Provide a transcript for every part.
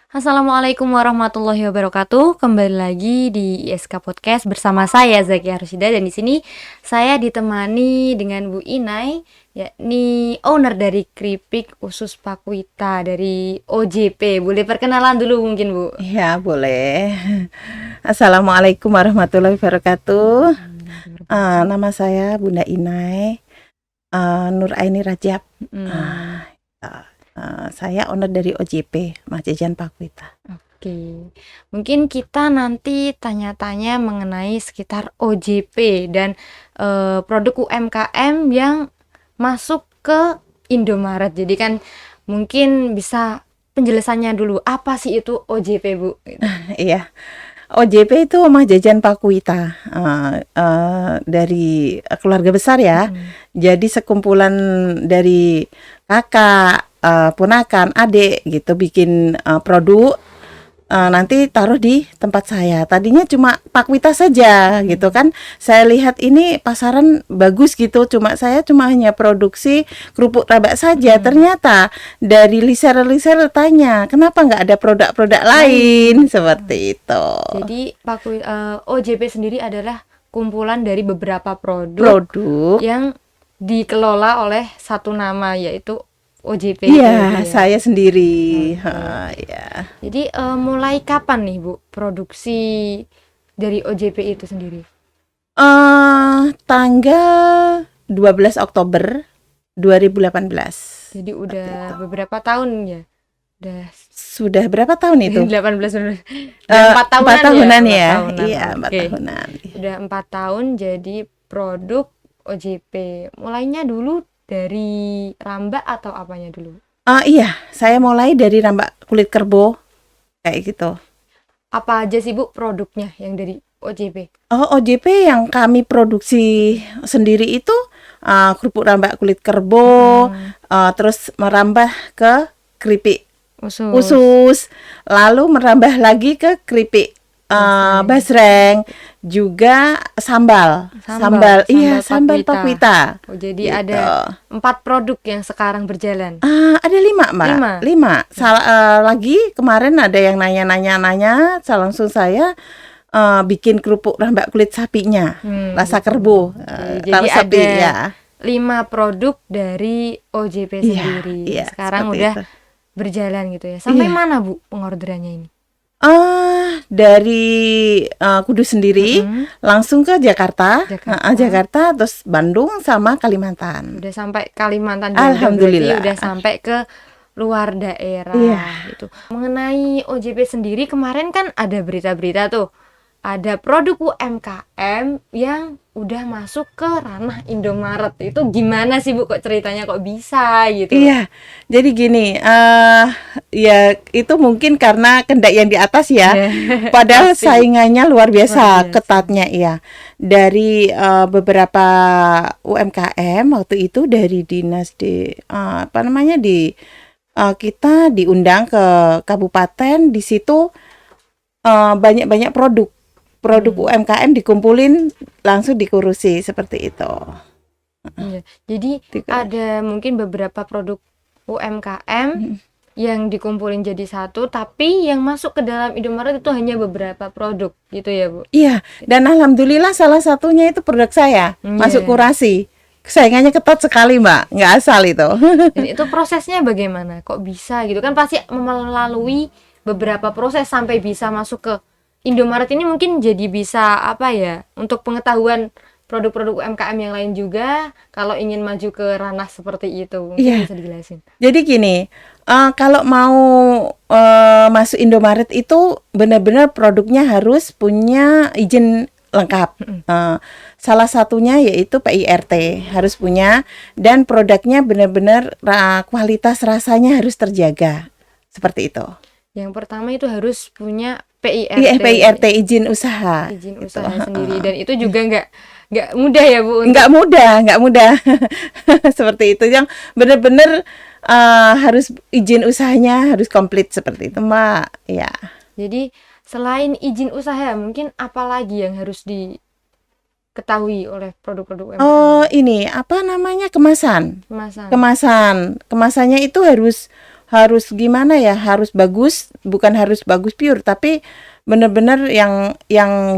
Assalamualaikum warahmatullahi wabarakatuh. Kembali lagi di ISK Podcast bersama saya Zakia Rusyida, dan di sini saya ditemani dengan Bu Inai, yakni owner dari Keripik Usus Pakuita dari OJP. Boleh perkenalan dulu mungkin, Bu? Ya, boleh. Assalamualaikum warahmatullahi wabarakatuh. Nama saya Bunda Inai, Nuraini Rajab. Hmm, Saya owner dari OJP, Mas Jajan Pakuita. Oke, mungkin kita nanti tanya-tanya mengenai sekitar OJP dan produk UMKM yang masuk ke Indomaret. Jadi kan mungkin bisa penjelasannya dulu, apa sih itu OJP, Bu? Gitu. Iya, OJP itu Mas Jajan Pakuita, dari keluarga besar ya. Jadi sekumpulan dari kakak, ponakan, adik gitu bikin produk. Nanti taruh di tempat saya. Tadinya cuma Pakuita saja gitu kan. Saya lihat ini pasaran bagus gitu. Saya cuma hanya produksi kerupuk raba saja. Ternyata dari reseller tanya, kenapa nggak ada produk-produk lain seperti itu. Jadi OJP sendiri adalah kumpulan dari beberapa produk Produk. yang dikelola oleh satu nama, yaitu OJP itu Iya, tadi ya. saya sendiri. Oke. Ya. Jadi mulai kapan nih, Bu, produksi dari OJP itu sendiri? Tanggal 12 Oktober 2018. Jadi Seperti itu. udah beberapa tahun ya? Udah Sudah berapa tahun itu? 18 udah 4 tahunan 4 tahunan ya? 4 ya. tahunan. Iya, 4 Oke. tahunan. Udah 4 tahun jadi produk OJP. Mulainya dulu dari rambak atau apanya dulu? Iya, saya mulai dari rambak kulit kerbau kayak gitu. Apa aja sih, Bu, produknya yang dari OJP? OJP yang kami produksi sendiri itu kerupuk rambak kulit kerbau, terus merambah ke keripik Usus. usus, lalu merambah lagi ke keripik basreng, juga sambal, iya, sambal Pakuita. Oh, jadi Gitu. ada 4 produk yang sekarang berjalan. Ada 5, Mbak. 5. Lagi kemarin ada yang nanya, langsung saya bikin kerupuk rambak kulit sapinya, rasa kerbau, Jadi sapi ada ya. 5 produk dari OJP Iya, sendiri. iya, Sekarang seperti udah itu. berjalan gitu ya. Sampai Iya. mana, Bu, pengorderannya ini? Dari Kudus sendiri langsung ke Jakarta, Jakarta, terus Bandung sama Kalimantan. Udah sampai Kalimantan juga, Alhamdulillah. berarti udah sampai ke luar daerah. Iya. Gitu. Mengenai OJP sendiri, kemarin kan ada berita-berita tuh, ada produk UMKM yang udah masuk ke ranah Indomaret. Itu gimana sih, Bu, kok ceritanya kok bisa gitu? Iya, jadi gini, ya itu mungkin karena kehendak yang di atas ya. Padahal Pasti. saingannya luar biasa, Luar biasa. ketatnya iya. Dari beberapa UMKM waktu itu dari dinas kita diundang ke kabupaten, di situ banyak-banyak produk UMKM dikumpulin langsung dikurusi seperti itu. Iya. Jadi ada mungkin beberapa produk UMKM yang dikumpulin jadi satu, tapi yang masuk ke dalam Indomaret itu hanya beberapa produk gitu ya, Bu? Iya, dan alhamdulillah salah satunya itu produk saya masuk kurasi. Saingannya ketat sekali, Mbak, nggak asal itu. Dan itu prosesnya bagaimana? Kok bisa gitu? Kan pasti melalui beberapa proses sampai bisa masuk ke Indomaret ini. Mungkin jadi bisa apa ya, untuk pengetahuan produk-produk UMKM yang lain juga kalau ingin maju ke ranah seperti itu. Mungkin bisa dijelasin. Jadi gini, kalau mau masuk Indomaret itu benar-benar produknya harus punya izin lengkap. Salah satunya yaitu PIRT harus punya, dan produknya benar-benar kualitas rasanya harus terjaga. Seperti itu. Yang pertama itu harus punya Iya, PIRT. PIRT izin usaha. Izin usaha sendiri, dan itu juga nggak mudah ya, Bu? Nggak mudah. Seperti itu, yang benar-benar harus izin usahanya harus komplit seperti itu, Mbak. Ya. Jadi selain izin usaha, mungkin apa lagi yang harus diketahui oleh produk-produk UMKM? Ini apa namanya, kemasan. Kemasan. Kemasannya itu harus harus gimana ya, harus bagus, bukan harus bagus pure, tapi benar-benar yang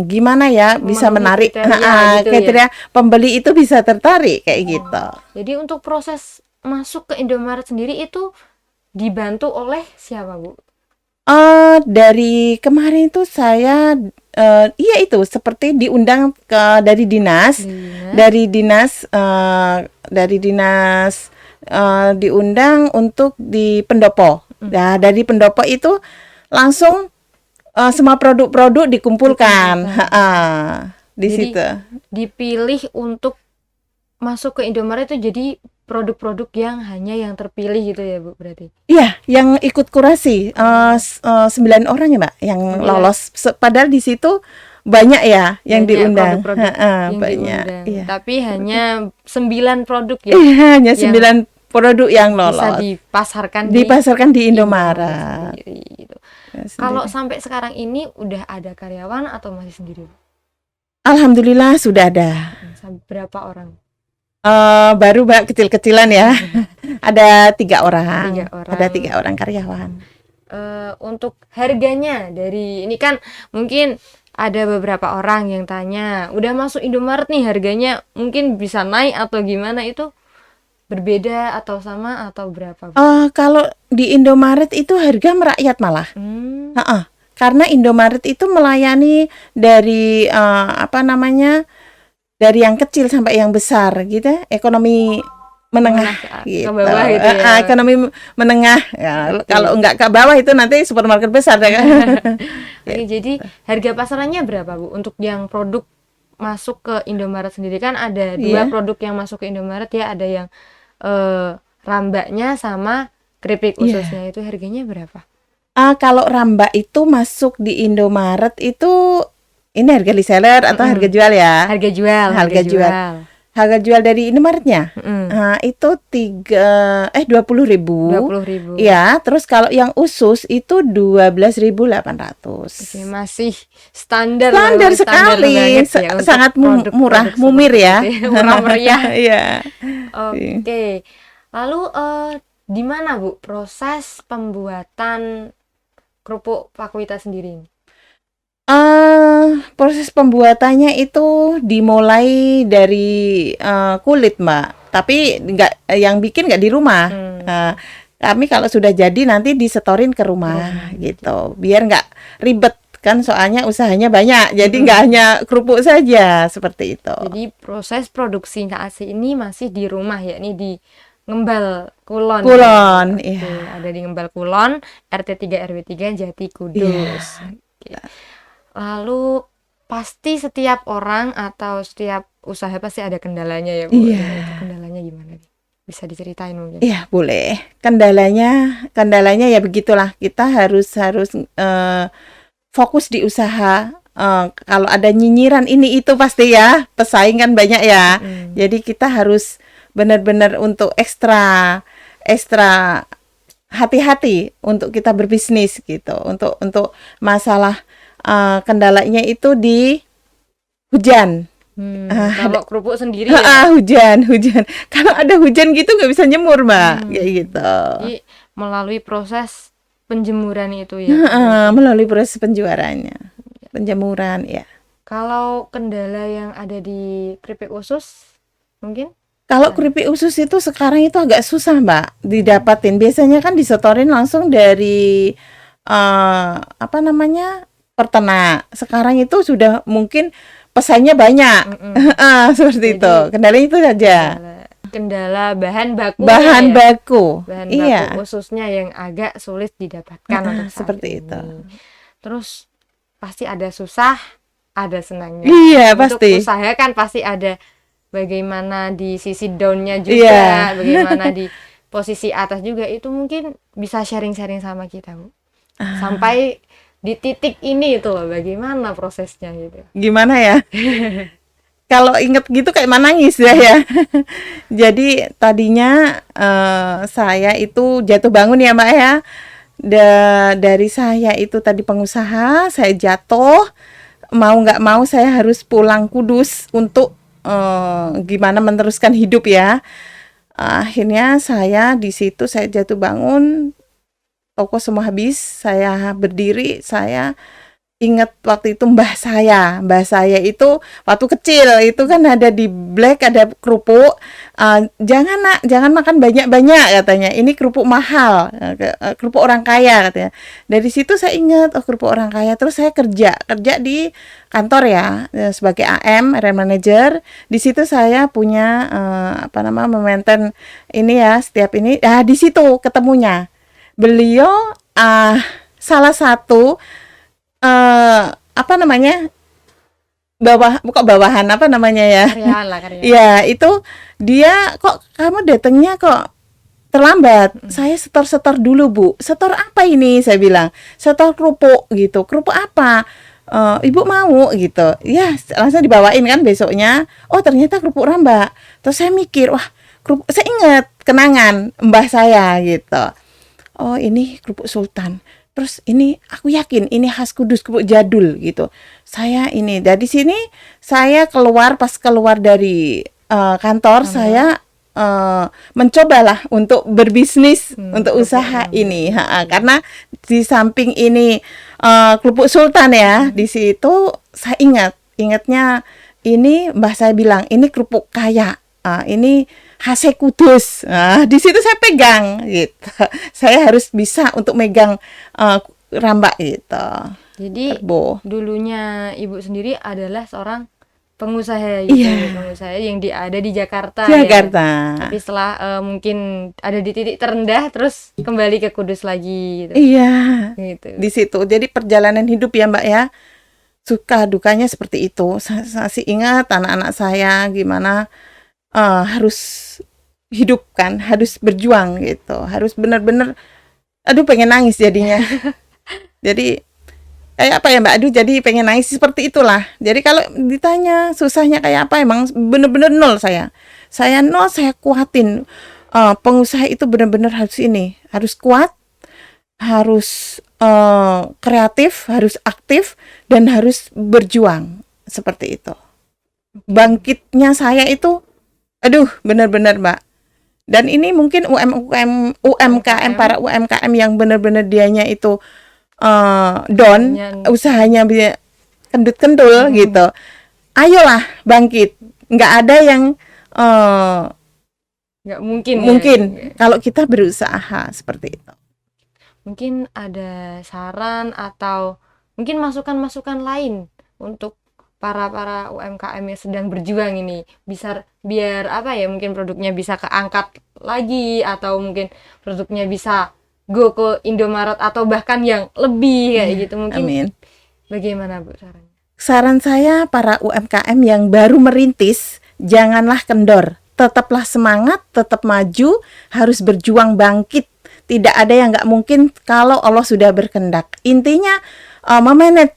gimana ya, bisa Memenuhi menarik kriteria gitu ya. kriteria pembeli itu bisa tertarik kayak gitu. Jadi untuk proses masuk ke Indomaret sendiri itu dibantu oleh siapa, Bu? Dari kemarin itu saya iya itu seperti diundang dari dinas, Dinas. dari dinas diundang untuk di pendopo. Nah, dari pendopo itu langsung semua produk-produk dikumpulkan. Di Jadi situ. dipilih untuk masuk ke Indomaret itu jadi produk-produk yang hanya yang terpilih gitu ya, Bu, berarti. Iya, yang ikut kurasi 9 orang ya, Mbak, yang lolos. Padahal di situ banyak ya yang Banyak diundang. produk-produk yang Banyak. diundang. Iya. Tapi hanya 9 produk ya Iya, hanya yang 9 produk yang bisa lolos. dipasarkan Dipasarkan di Indomaret Indomaret. sendiri gitu. Ya, Kalau sendiri. sampai sekarang ini udah ada karyawan atau masih sendiri, Bu? Alhamdulillah sudah ada. Sampai berapa orang? Baru Mbak kecil-kecilan ya. Ada 3 orang. 3 orang. Ada 3 orang karyawan. Untuk harganya dari ini kan mungkin ada beberapa orang yang tanya, udah masuk Indomaret nih harganya mungkin bisa naik atau gimana, itu berbeda atau sama atau berapa, Bu? Kalau di Indomaret itu harga merakyat malah. Karena Indomaret itu melayani dari dari yang kecil sampai yang besar gitu, ekonomi menengah Ke gitu. bawah gitu ya. Ekonomi menengah. Ya, kalau nggak ke bawah itu nanti supermarket besar ya kan. Oke, jadi harga pasarannya berapa, Bu? Untuk yang produk masuk ke Indomaret sendiri kan ada 2 Iya. produk yang masuk ke Indomaret ya, ada yang rambaknya sama keripik Iya. ususnya, itu harganya berapa? Kalau rambak itu masuk di Indomaret itu ini harga reseller atau harga jual ya? Harga jual. Harga jual. Harga jual dari Indomaretnya. Itu 20.000. 20.000. Iya, terus kalau yang usus itu 12.800. Oke, masih standar Standar sekali, banget ya untuk sangat produk-produk murah, seperti mumir ya. itu. Murah meriah. Iya. Oke. Lalu di mana, Bu, proses pembuatan kerupuk Pakuita sendiri ini? Proses pembuatannya itu dimulai dari kulit, Mbak. Tapi yang bikin nggak di rumah. Kami kalau sudah jadi nanti disetorin ke rumah gitu. Biar nggak ribet kan, soalnya usahanya banyak. Jadi nggak hanya kerupuk saja seperti itu. Jadi proses produksi nasi ini masih di rumah, yakni di Ngembal Kulon. Iya. Ada di Ngembal Kulon, RT 3 RW 3 Jati Kudus. Oke. Lalu pasti setiap orang atau setiap usaha pasti ada kendalanya ya, Bu. Iya. Itu kendalanya gimana nih? Bisa diceritain mungkin? Iya, boleh. Kendalanya ya begitulah. Kita harus fokus di usaha. Kalau ada nyinyiran ini itu pasti ya, pesaing kan banyak ya. Jadi kita harus benar-benar untuk ekstra hati-hati untuk kita berbisnis gitu. Untuk masalah kendalanya itu di hujan. Kalau kerupuk sendiri ya. Hujan. Kalau ada hujan gitu nggak bisa nyemur, Mbak. Kayak gitu. Jadi melalui proses penjemuran itu ya. Melalui proses penjemuran ya. Kalau kendala yang ada di keripik usus mungkin? Kalau keripik usus itu sekarang itu agak susah, Mbak, didapatin. Biasanya kan disetorin langsung dari peternak. Sekarang itu sudah mungkin pesannya banyak. Seperti itu. Kendalanya itu saja. Kendala bahan baku. Bahan baku ususnya yang agak sulit didapatkan untuk saat seperti ini. itu. Terus pasti ada susah, ada senangnya. Iya, untuk pasti. usaha kan pasti ada bagaimana di sisi down-nya juga, bagaimana di posisi atas juga. Itu mungkin bisa sharing-sharing sama kita, Bu. Sampai di titik ini itu loh, bagaimana prosesnya gitu. Gimana ya? Kalau inget gitu kayak nangis ya. Jadi tadinya saya itu jatuh bangun ya, Mbak ya. Dari saya itu tadi pengusaha, saya jatuh, mau nggak mau saya harus pulang Kudus untuk gimana meneruskan hidup ya. Akhirnya saya di situ saya jatuh bangun, toko semua habis, saya berdiri, saya ingat waktu itu mbah saya itu waktu kecil itu kan ada di Black ada kerupuk, jangan nak, jangan makan banyak-banyak katanya, ini kerupuk mahal, kerupuk orang kaya katanya. Dari situ saya ingat, oh kerupuk orang kaya. Terus saya kerja di kantor ya, sebagai AM, area manager. Di situ saya punya memaintain ini ya, setiap ini. Nah, di situ ketemunya. Beliau salah satu bawahan apa namanya ya? Karyawan. Ya, itu dia, kok kamu datangnya kok terlambat. Saya setor dulu, Bu. Setor apa ini? Saya bilang. Setor kerupuk gitu. Kerupuk apa? Ibu mau gitu. Ya, langsung dibawain kan besoknya. Oh, ternyata kerupuk rambak. Terus saya mikir, wah, kerupuk, saya ingat kenangan mbah saya gitu. Oh, ini kerupuk Sultan. Terus ini aku yakin ini khas Kudus, kerupuk jadul gitu. Saya ini dari sini saya pas keluar dari kantor saya mencobalah untuk berbisnis, untuk usaha ini, karena di samping ini kerupuk Sultan ya, di situ saya ingatnya ini mbah saya bilang ini kerupuk kaya, ini khas Kudus. Di situ saya pegang gitu. Saya harus bisa untuk megang rambak gitu. Jadi Terbo. dulunya Ibu sendiri adalah seorang pengusaha gitu, Iya. pengusaha yang ada di Jakarta Jakarta. ya. Tapi setelah mungkin ada di titik terendah, terus kembali ke Kudus lagi gitu. Iya. Gitu. Di situ. Jadi perjalanan hidup ya Mbak ya. Suka dukanya seperti itu. Saya masih ingat anak-anak saya gimana harus hidup kan, harus berjuang gitu. Harus benar-benar, aduh pengen nangis jadinya. Jadi kayak apa ya Mbak? Aduh jadi pengen nangis seperti itulah. Jadi kalau ditanya susahnya kayak apa, emang bener-bener nol saya. Saya nol, saya kuatin. Pengusaha itu benar-benar harus kuat, harus kreatif, harus aktif, dan harus berjuang seperti itu. Bangkitnya saya itu, aduh benar-benar Mbak. Dan ini mungkin UMKM, para UMKM yang benar-benar dianya itu down, usahanya kendut-kendul gitu. Ayolah bangkit. Nggak ada yang nggak mungkin ya. Kalau kita berusaha seperti itu. Mungkin ada saran atau mungkin masukan-masukan lain untuk para UMKM yang sedang berjuang ini, bisa biar apa ya, mungkin produknya bisa keangkat lagi, atau mungkin produknya bisa go ke Indomaret atau bahkan yang lebih kayak gitu. Mungkin Amin. Bagaimana Bu sarannya? Saran saya para UMKM yang baru merintis, janganlah kendor, tetaplah semangat, tetap maju, harus berjuang bangkit. Tidak ada yang nggak mungkin kalau Allah sudah berkehendak. Intinya memanage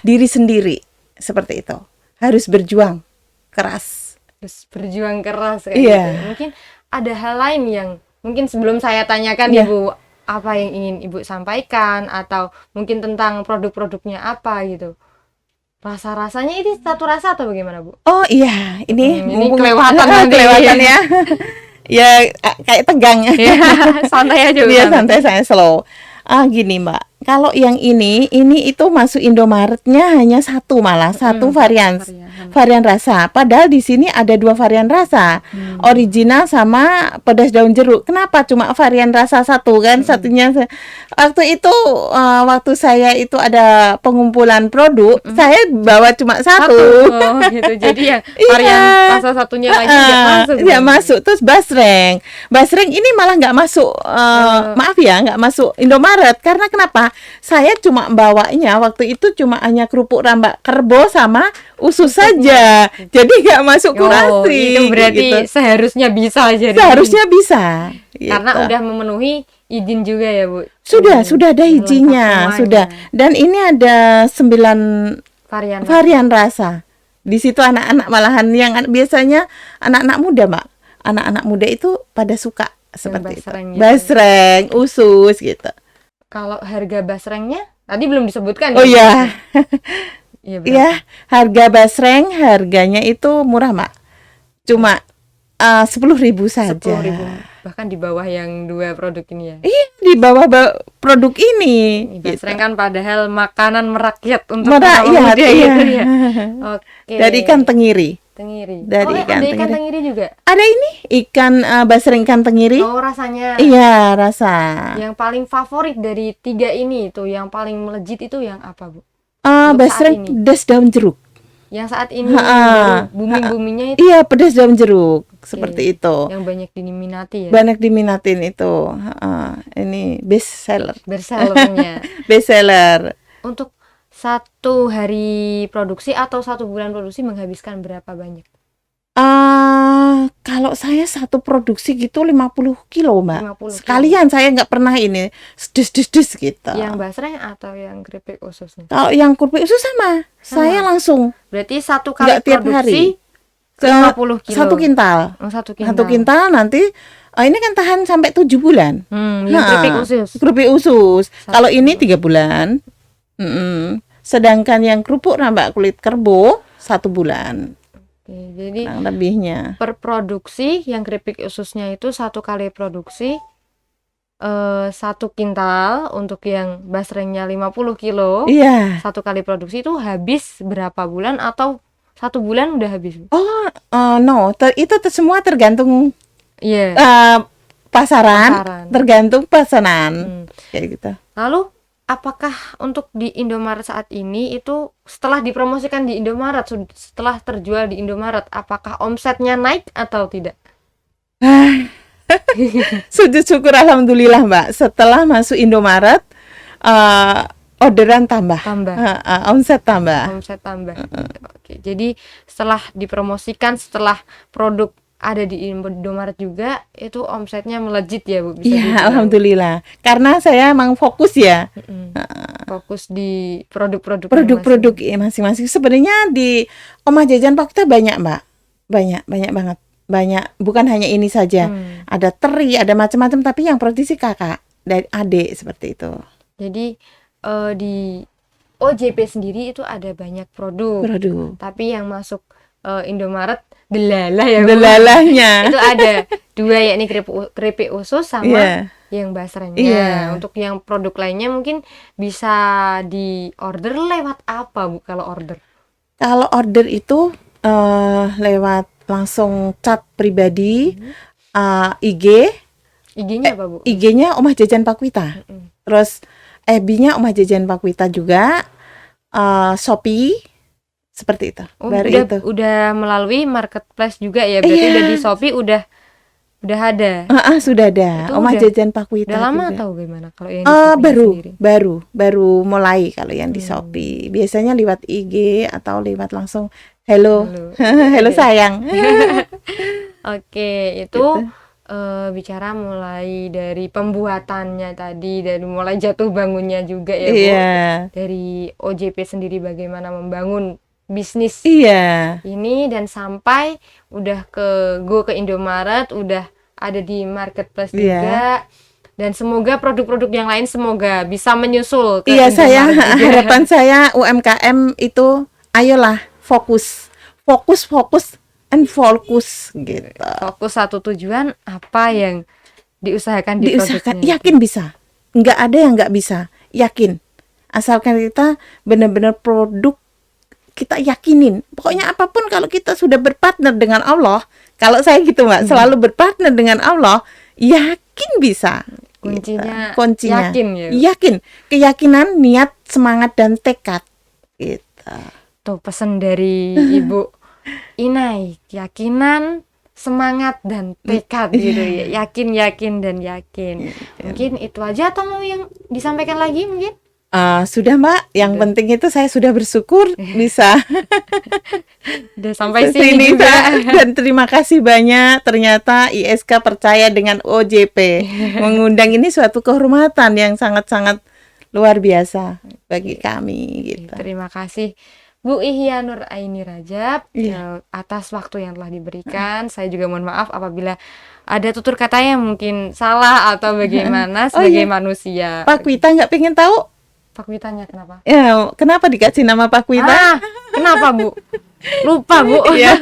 diri sendiri. Seperti itu. Harus berjuang keras. Terus berjuang keras kayak Iya. gitu. Mungkin ada hal lain yang mungkin sebelum saya tanyakan Iya. Ibu, apa yang ingin Ibu sampaikan, atau mungkin tentang produk-produknya apa gitu. Rasa-rasanya ini satu rasa atau bagaimana Bu? Oh iya, ini kelewatan nanti. kelewatan ya. Ya kayak tegang. Ya, santai aja Bu. Dia santai, saya slow. Gini Mbak, kalau yang ini itu masuk Indomaretnya hanya satu varian rasa. Padahal di sini ada 2 varian rasa, original sama pedas daun jeruk. Kenapa cuma varian rasa satu kan? Satunya waktu itu waktu saya itu ada pengumpulan produk, saya bawa cuma satu. Oh, gitu. Jadi yang varian rasa satunya lagi nggak masuk. Terus basreng ini malah nggak masuk. Maaf ya, nggak masuk Indomaret. Karena kenapa? Saya cuma bawanya waktu itu cuma hanya kerupuk rambak kerbo sama usus saja. Jadi nggak masuk kurasi. Itu berarti gitu. Seharusnya bisa jadi. Seharusnya bisa. Karena gitu. udah memenuhi izin juga ya Bu. Sudah ada izinnya, sudah. Dan ini ada 9 varian rasa. Di situ anak-anak malahan yang biasanya anak-anak muda, Mbak. Anak-anak muda itu pada suka seperti itu. Basreng gitu. Basreng, usus gitu. Kalau harga basrengnya tadi belum disebutkan. Oh iya. Iya, harga basreng harganya itu murah, Mbak. Cuma 10.000 saja. 10.000. bahkan di bawah yang 2 produk ini ya. Di bawah produk ini. Ini basreng kan padahal makanan merakyat untuk Merakyat, orang muda iya. itu ya. Oke. Dari ikan tenggiri. Tenggiri. Dari Oh, ikan ada ikan tenggiri. tenggiri juga. Ada ini ikan basreng ikan tenggiri. Oh, rasanya. Iya, rasa. Yang paling favorit dari 3 ini itu, yang paling melejit itu yang apa, Bu? Untuk Basreng saat ini. pedas daun jeruk. Yang saat ini Ha-ha. baru booming-boomingnya itu Iya, pedas daun jeruk seperti itu. yang banyak diminati ya. Banyak diminatin itu. Ini best seller. Bestsellernya. Best seller. Untuk 1 hari produksi atau 1 bulan produksi menghabiskan berapa banyak? Kalau saya satu produksi gitu 50 kilo, Mbak. 50 kilo. Sekalian saya nggak pernah ini des gitu. Yang basreng atau yang keripik ususnya? Kalau yang keripik usus sama. Saya langsung Berarti 1 kali nggak tiap produksi hari. 50 kilo. 1 kintal. Oh, 1 kintal. 1 kintal nanti ini kan tahan sampai 7 bulan. Yang keripik usus. Keripik usus. Kalau ini kilo. 3 bulan. Sedangkan yang kerupuk rambak kulit kerbau 1 bulan. Oke, jadi Kurang lebihnya. per produksi yang keripik ususnya itu 1 kali produksi 1 kintal. Untuk yang basrengnya 50 kilo. Iya. 1 kali produksi itu habis berapa bulan atau 1 bulan udah habis? No, itu semua tergantung Iya. pasaran, tergantung pesanan. Kayak gitu. Lalu apakah untuk di Indomaret saat ini itu setelah dipromosikan di Indomaret, setelah terjual di Indomaret, apakah omsetnya naik atau tidak? Sujud syukur alhamdulillah, Mbak. Setelah masuk Indomaret, orderan tambah. Omset tambah. Omset tambah. Oke, jadi setelah dipromosikan, setelah produk ada di Indomaret juga, itu omsetnya melejit ya, Bu? Bisa Iya, dibilang. alhamdulillah. Karena saya emang fokus ya. Fokus di produk-produk Produk-produk masing-masing. Sebenarnya di Omah Jajan Pak kita banyak, Mbak. Banyak banget. Banyak, bukan hanya ini saja. Ada teri, ada macam-macam, tapi yang produksi kakak dari adik seperti itu. Jadi di OJP sendiri itu ada banyak produk. Tapi yang masuk Indomaret delalah ya, Bu? Delalahnya. Itu ada 2, yakni keripik usus sama yang basrengnya. Untuk yang produk lainnya mungkin bisa di order lewat apa, Bu, kalau order? Kalau order itu lewat langsung chat pribadi, IG. IG-nya apa, Bu? IG-nya Omah Jajan Pakwita. Terus FB-nya Omah Jajan Pakwita juga. Shopee seperti itu. Baru itu. Udah melalui marketplace juga ya. Berarti udah di Shopee udah ada. Sudah ada. Itu Omah Jajan Pakwita. Udah lama juga. atau gimana kalau yang di Shopee sendiri? baru mulai kalau yang di Shopee. Biasanya lewat IG atau lewat langsung hello sayang. Oke, itu bicara mulai dari pembuatannya tadi, dari mulai jatuh bangunnya juga ya, Bu. Dari OJP sendiri bagaimana membangun bisnis ini dan sampai udah go ke Indomaret, udah ada di marketplace juga. Dan semoga produk-produk yang lain semoga bisa menyusul ke Indomaret juga. Harapan saya UMKM itu ayolah fokus and fokus gitu. Fokus satu tujuan, apa yang diusahakan di produknya. Yakin bisa. Nggak ada yang nggak bisa. Yakin. Asalkan kita benar-benar produk kita yakinin. Pokoknya apapun kalau kita sudah berpartner dengan Allah, kalau saya gitu, Mbak, selalu berpartner dengan Allah, yakin bisa. Kuncinya yakin ya. Yakin. Keyakinan, niat, semangat dan tekad. Gitu. Tuh pesan dari Ibu Inai, keyakinan, semangat dan tekad gitu ya. Yakin dan yakin. Mungkin itu aja atau mau yang disampaikan lagi mungkin? Sudah, Mbak. Yang penting itu saya sudah bersyukur bisa udah sampai sini juga. Dan terima kasih banyak. Ternyata ISK percaya dengan OJP. Mengundang ini suatu kehormatan yang sangat-sangat luar biasa bagi kami gitu. Terima kasih Bu Ihya Nur Aini Rajab atas waktu yang telah diberikan. Saya juga mohon maaf apabila ada tutur kata yang mungkin salah atau bagaimana sebagai manusia. Pak Kwita nggak pengen tahu Pak Witanya kenapa? Ya, kenapa dikasih nama Pak Wita? Kenapa Bu? Lupa Bu. Iya.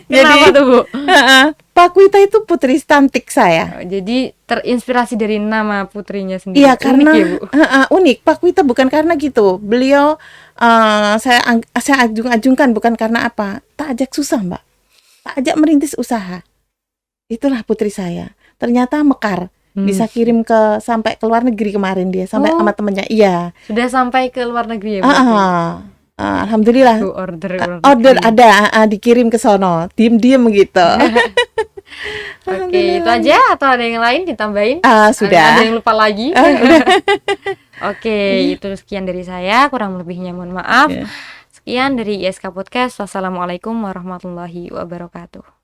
Kenapa tuh Bu? Pak Wita itu putri cantik saya. Jadi terinspirasi dari nama putrinya sendiri. Iya, karena Unik ya Bu? unik. Pak Wita bukan karena gitu. Beliau saya ajung-ajungkan bukan karena apa. Tak ajak susah, Mbak. Tak ajak merintis usaha. Itulah putri saya. Ternyata mekar. Bisa kirim sampai ke luar negeri kemarin dia sampai sama temennya. Iya. Sudah sampai ke luar negeri ya Bu? Alhamdulillah. Bu, order Order ada dikirim ke sono. Diem-diem gitu. Oke, itu aja atau ada yang lain ditambahin? Sudah. Ada yang lupa lagi? Oke, itu sekian dari saya, kurang lebihnya mohon maaf. Sekian dari ISK Podcast. Wassalamualaikum warahmatullahi wabarakatuh.